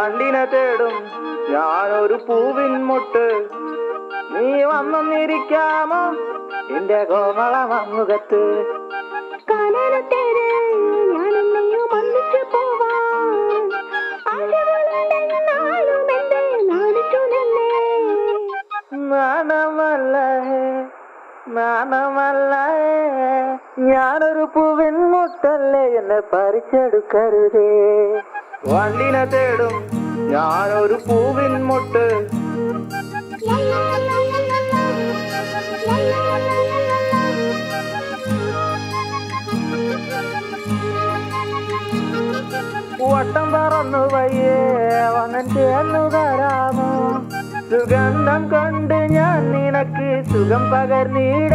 വണ്ടിനെ തേടും ഞാനൊരു പൂവിൻ മുട്ട്. നീ വന്നിരിക്കാമോ എന്റെ കോമള മമ്മുഖത്ത്? നാണമല്ല ഞാനൊരു പൂവിൻ മുട്ടല്ലേ, എന്നെ പറിച്ചെടുക്കരുതേ. വണ്ടിനെ തേടും ഞാനൊരു പൂവിൻ മുട്ട്. വട്ടം പറന്നു വയ്യേ വന്നൻ ചേർന്നു തരാമോ? സുഗന്ധം കൊണ്ട് ഞാൻ നിനക്ക് സുഖം പകർന്നിട.